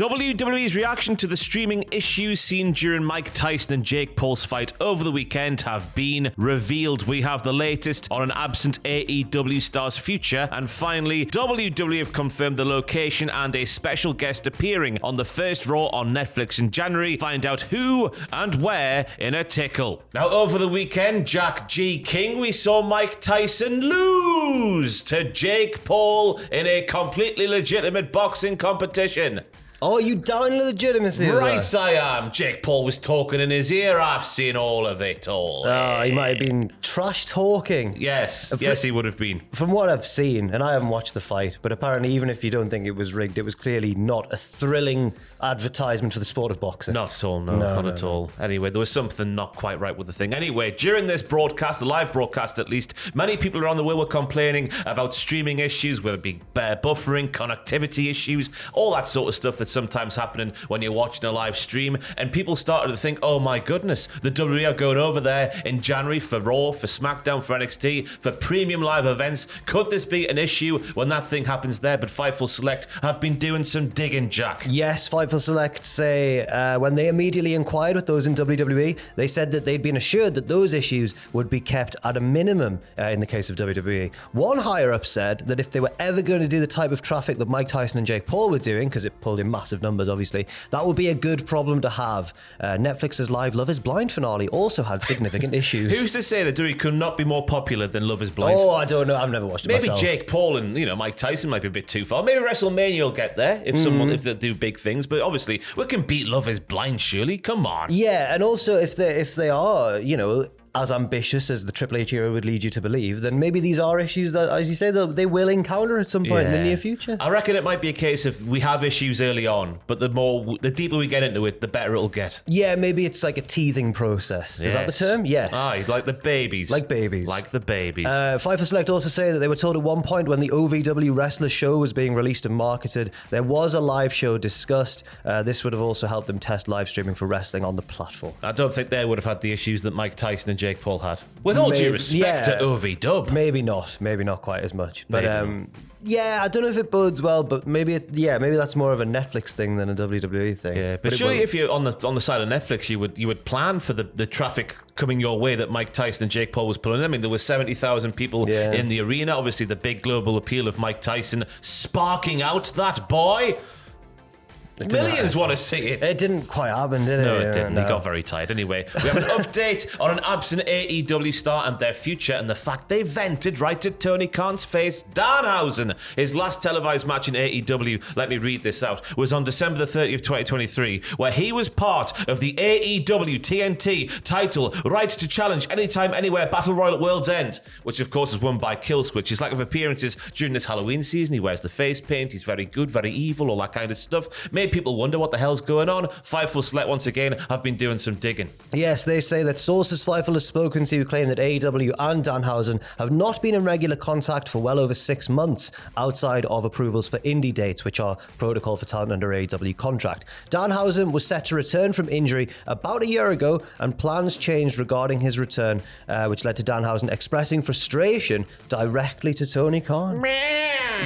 WWE's reaction to the streaming issues seen during Mike Tyson and Jake Paul's fight over the weekend have been revealed. We have the latest on an absent AEW star's future, and finally, WWE have confirmed the location and a special guest appearing on the first Raw on Netflix in January. Find out who and where in a tickle. Now, over the weekend, Jack G. King, we saw Mike Tyson lose to Jake Paul in a completely legitimate boxing competition. Oh, you down the legitimacy of Right, that? I am. Jake Paul was talking in his ear. I've seen all of it all. Oh, he might have been trash talking. Yes, yes, he would have been. From what I've seen, and I haven't watched the fight, but apparently even if you don't think it was rigged, it was clearly not a thrilling advertisement for the sport of boxing. Not at all, not at all. Anyway, there was something not quite right with the thing. Anyway, during this broadcast, the live broadcast at least, many people around the world were complaining about streaming issues, whether it be buffering, connectivity issues, all that sort of stuff that's sometimes happening when you're watching a live stream. And people started to think, oh my goodness, the WWE are going over there in January for Raw, for SmackDown, for NXT, for premium live events. Could this be an issue when that thing happens there? But Fightful Select have been doing some digging, Jack. Yes, Fightful Select say when they immediately inquired with those in WWE, they said that they'd been assured that those issues would be kept at a minimum in the case of WWE. One higher up said that if they were ever going to do the type of traffic that Mike Tyson and Jake Paul were doing, because it pulled in massive numbers obviously, that would be a good problem to have. Netflix's live Love is Blind finale also had significant issues. Who's to say that WWE could not be more popular than Love is Blind? Oh, I don't know. I've never watched it Maybe myself. Jake Paul and Mike Tyson might be a bit too far. Maybe WrestleMania will get there if they do big things. But obviously, we can beat Love is Blind. Surely, come on. Yeah, and also if they are, as ambitious as the Triple H era would lead you to believe, then maybe these are issues that, as you say, they will encounter at some point in the near future. I reckon it might be a case of we have issues early on, but the deeper we get into it, the better it'll get. Yeah, maybe it's like a teething process. Is that the term? Yes. Aye, like the babies. Like babies. Like the babies. Fightful Select also say that they were told at one point when the OVW Wrestler show was being released and marketed, there was a live show discussed. This would have also helped them test live streaming for wrestling on the platform. I don't think they would have had the issues that Mike Tyson and Jake Paul had. With all due respect to OVW. Maybe not quite as much. But I don't know if it bodes well, but maybe that's more of a Netflix thing than a WWE thing. Yeah, but surely if you're on the side of Netflix, you would plan for the traffic coming your way that Mike Tyson and Jake Paul was pulling. I mean, there was 70,000 people in the arena. Obviously, the big global appeal of Mike Tyson sparking out that boy. Millions want to see it. It didn't quite happen, did it? No, it didn't. He got very tired. Anyway, we have an update on an absent AEW star and their future, and the fact they vented right to Tony Khan's face. Danhausen, his last televised match in AEW, let me read this out, was on December the 30th, 2023, where he was part of the AEW TNT title right to challenge anytime, anywhere Battle Royal at World's End, which of course is won by Killswitch. His lack of appearances during this Halloween season, he wears the face paint, he's very good, very evil, all that kind of stuff. Made people wonder what the hell's going on. Fightful Select once again have been doing some digging. Yes, they say that sources Fightful has spoken to claim that AEW and Danhausen have not been in regular contact for well over 6 months outside of approvals for indie dates, which are protocol for talent under AEW contract. Danhausen was set to return from injury about a year ago, and plans changed regarding his return, which led to Danhausen expressing frustration directly to Tony Khan.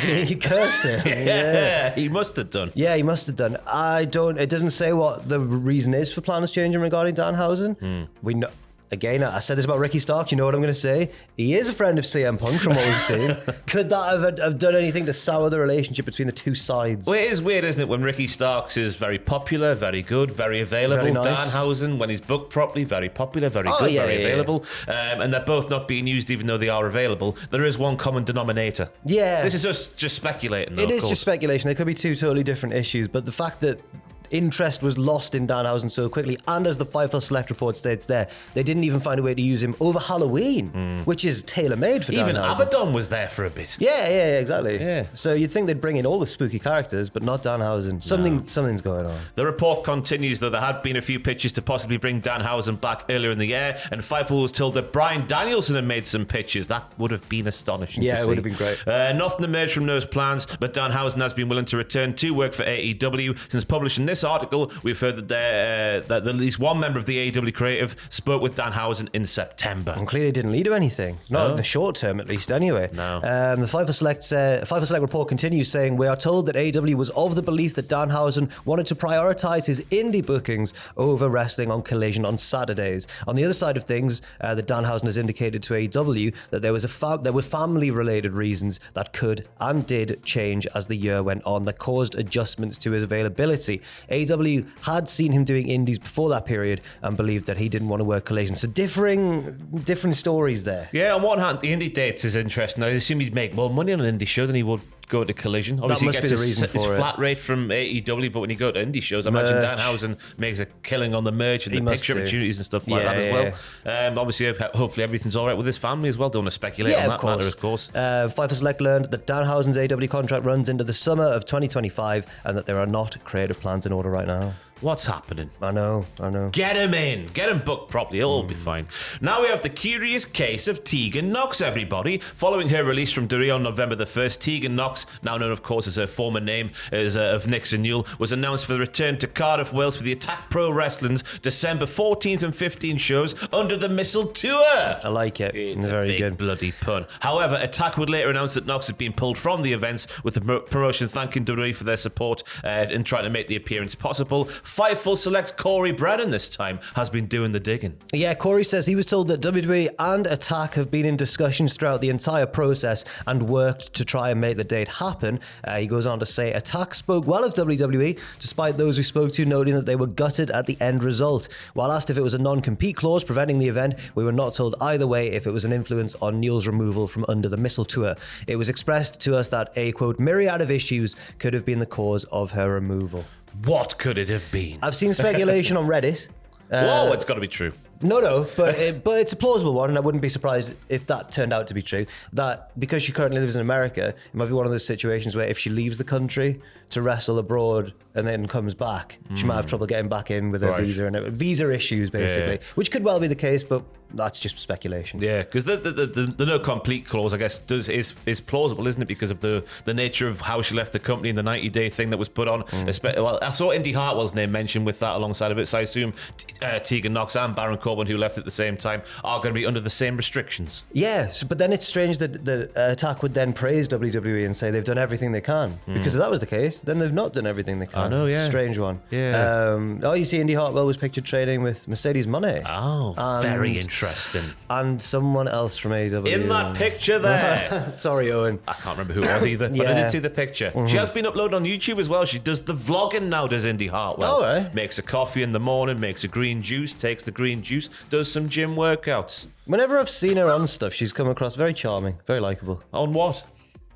He cursed him. Yeah, he must have done. Yeah, he must have done. It doesn't say what the reason is for plans changing regarding Danhausen. We know. Again, I said this about Ricky Starks. You know what I'm going to say? He is a friend of CM Punk from what we've seen. Could that have done anything to sour the relationship between the two sides? Well, it is weird, isn't it, when Ricky Starks is very popular, very good, very available. Very nice. Danhausen, when he's booked properly, very popular, very good, very available. And they're both not being used even though they are available. There is one common denominator. Yeah. This is just speculating, though, It is just speculation. They could be two totally different issues, but the fact that interest was lost in Danhausen so quickly, and as the Fightful Select report states there, they didn't even find a way to use him over Halloween, which is tailor-made for Danhausen. Even Abaddon was there for a bit. Yeah, exactly. Yeah. So you'd think they'd bring in all the spooky characters, but not Danhausen. Something's going on. The report continues, though there had been a few pitches to possibly bring Danhausen back earlier in the year, and Fightful was told that Bryan Danielson had made some pitches. That would have been astonishing to see. Yeah, it would have been great. Nothing emerged from those plans, but Danhausen has been willing to return to work for AEW since publishing this this article, we've heard that that at least one member of the AEW creative spoke with Danhausen in September. And clearly didn't lead to anything. Not in the short term, at least, anyway. No. The FIFA Select report continues saying, we are told that AEW was of the belief that Danhausen wanted to prioritize his indie bookings over wrestling on Collision on Saturdays. On the other side of things, that Danhausen has indicated to AEW that there were family-related reasons that could and did change as the year went on that caused adjustments to his availability. AEW had seen him doing indies before that period and believed that he didn't want to work Collision. So different stories there. Yeah, on one hand, the indie dates is interesting. I assume he'd make more money on an indie show than he would go to Collision. Obviously, that must he gets be the reason his for it. flat rate from AEW, but when you go to indie shows, I imagine Danhausen makes a killing on the merch and the picture opportunities and stuff like that as well. Obviously, hopefully everything's all right with his family as well. Don't want to speculate on that matter, of course. FIFA Select learned that Danhausen's AEW contract runs into the summer of 2025 and that there are not creative plans in order right now. What's happening? I know. Get him in. Get him booked properly. It'll all be fine. Now we have the curious case of Tegan Knox, everybody. Following her release from WWE on November the 1st, Tegan Knox, now known, of course, as her former name as of Nixon Newell, was announced for the return to Cardiff, Wales for the Attack Pro Wrestling's December 14th and 15th shows under the Missile Tour. I like it. It's very a big good. bloody pun. However, Attack would later announce that Knox had been pulled from the events, with the promotion thanking WWE for their support and trying to make the appearance possible. Fightful Select's Corey Brennan this time has been doing the digging. Yeah, Corey says he was told that WWE and Attack have been in discussions throughout the entire process and worked to try and make the date happen. He goes on to say Attack spoke well of WWE, despite those we spoke to noting that they were gutted at the end result. While asked if it was a non-compete clause preventing the event, we were not told either way if it was an influence on Newell's removal from under the Missile Tour. It was expressed to us that a, quote, myriad of issues could have been the cause of her removal. What could it have been? I've seen speculation on Reddit. Whoa, it's got to be true. No, but it's a plausible one, and I wouldn't be surprised if that turned out to be true. That because she currently lives in America, it might be one of those situations where if she leaves the country to wrestle abroad and then comes back, she might have trouble getting back in with her visa and visa issues, basically, which could well be the case, but that's just speculation. Yeah, because the no complete clause, I guess, is plausible, isn't it? Because of the nature of how she left the company and the 90-day thing that was put on. Well, I saw Indy Hartwell's name mentioned with that alongside of it, so I assume Tegan Knox and Baron Corbin, who left at the same time, are going to be under the same restrictions. Yeah, but then it's strange that Attack would then praise WWE and say they've done everything they can. Because if that was the case, then they've not done everything they can. I know, yeah. Strange one. Yeah. You see Indy Hartwell was pictured training with Mercedes Moné. Oh, very interesting. And someone else from AEW. In that picture there. Sorry, Owen. I can't remember who it was either, but I did see the picture. She has been uploaded on YouTube as well. She does the vlogging now, does Indy Hartwell. Oh, right. Makes a coffee in the morning, makes a green juice, takes the green juice, does some gym workouts. Whenever I've seen her on stuff, she's come across very charming, very likable. On what?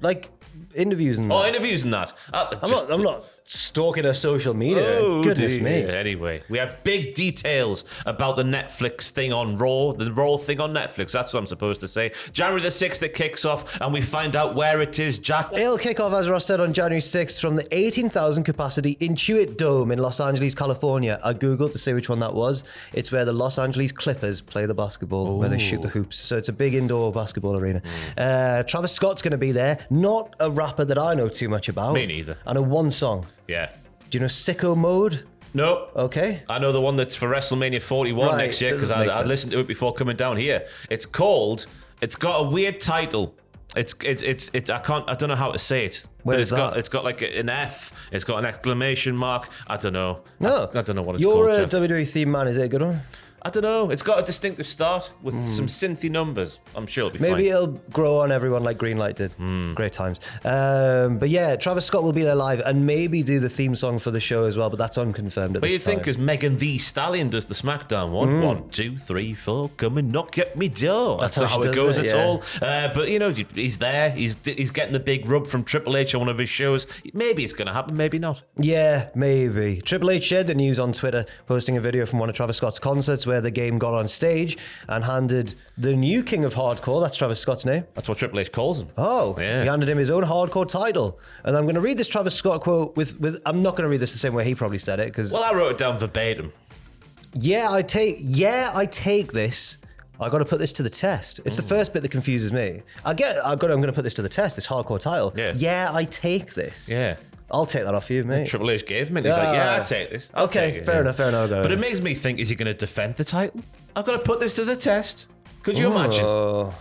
Like interviews and that. Oh, interviews and that. I'm not stalking her social media. Oh, Goodness dear. me. Anyway, we have big details about the Netflix thing on Raw, the Raw thing on Netflix. That's what I'm supposed to say. January the 6th, it kicks off, and we find out where it is, Jack. It'll kick off, as Ross said, on January 6th from the 18,000 capacity Intuit Dome in Los Angeles, California. I Googled to see which one that was. It's where the Los Angeles Clippers play the basketball, where they shoot the hoops. So it's a big indoor basketball arena. Travis Scott's going to be there. Not a rapper that I know too much about. Me neither. I know one song. Yeah. Do you know Sicko Mode? No. Okay. I know the one that's for WrestleMania 41 next year because I listened to it before coming down here. It's got a weird title. I don't know how to say it. It's got like an F. It's got an exclamation mark. I don't know. No. I don't know what it's called. You're a WWE theme man. Is it a good one? I don't know. It's got a distinctive start with some synthy numbers. I'm sure it'll be fine. Maybe it'll grow on everyone like Greenlight did. Great times. But yeah, Travis Scott will be there live and maybe do the theme song for the show as well, but that's unconfirmed at this time. But you'd think because Megan Thee Stallion does the SmackDown one. 1, 2, 3, 4, come and knock at me door. That's not how it goes at all. But, he's there. He's getting the big rub from Triple H on one of his shows. Maybe it's going to happen, maybe not. Yeah, maybe. Triple H shared the news on Twitter, posting a video from one of Travis Scott's concerts where the game got on stage and handed the new King of Hardcore, that's Travis Scott's name. That's what Triple H calls him. Oh, yeah. He handed him his own hardcore title. And I'm going to read this Travis Scott quote with I'm not going to read this the same way he probably said it. Well, I wrote it down verbatim. I take this. I got to put this to the test. It's the first bit that confuses me. I'm going to put this to the test, this hardcore title. Yeah, I take this. Yeah. I'll take that off you, mate. Triple H gave him it. He's like, yeah, I'll take this. I'll take it. Fair enough. But it makes me think, is he going to defend the title? I've got to put this to the test. Could you imagine?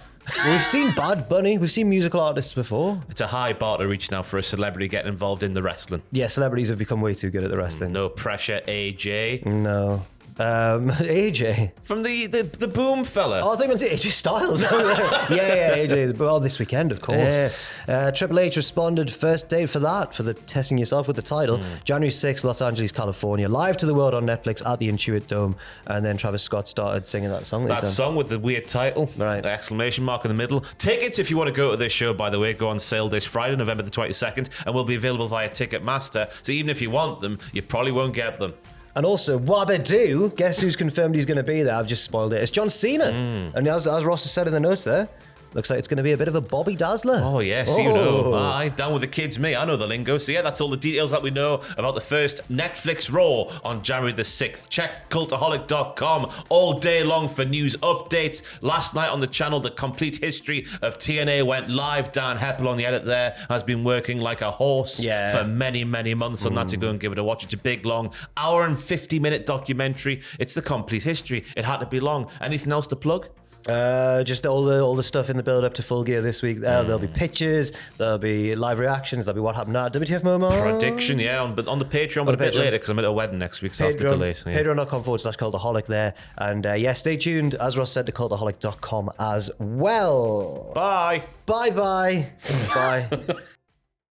We've seen Bad Bunny. We've seen musical artists before. It's a high bar to reach now for a celebrity getting involved in the wrestling. Yeah, celebrities have become way too good at the wrestling. No pressure, AJ. No. AJ. From the Boom fella. Oh, I think it's AJ Styles. yeah, AJ. Well, this weekend, of course. Yes. Triple H responded first date for the testing yourself with the title. January 6th, Los Angeles, California. Live to the world on Netflix at the Intuit Dome. And then Travis Scott started singing that song. That song with the weird title. Right. The exclamation mark in the middle. Tickets, if you want to go to this show, by the way, go on sale this Friday, November the 22nd, and will be available via Ticketmaster. So even if you want them, you probably won't get them. And also, Wabadoo, guess who's confirmed he's going to be there? I've just spoiled it. It's John Cena. And as Ross has said in the notes there, looks like it's going to be a bit of a Bobby Dazzler. Oh, yes, you know. Aye, down with the kids, me. I know the lingo. So, yeah, that's all the details that we know about the first Netflix Raw on January the 6th. Check Cultaholic.com all day long for news updates. Last night on the channel, the complete history of TNA went live. Dan Heppel on the edit there has been working like a horse for many, many months on that, to go and give it a watch. It's a big, long, hour and 50-minute documentary. It's the complete history. It had to be long. Anything else to plug? Just all the stuff in the build up to Full Gear this week. There'll be pictures, there'll be live reactions, there'll be what happened at WTF Momo. Prediction, but on the Patreon, but a bit later because I'm at a wedding next week, so I have to delay. Yeah. Patreon.com/Cultaholic there. And stay tuned, as Ross said, to Cultaholic.com as well. Bye. Bye.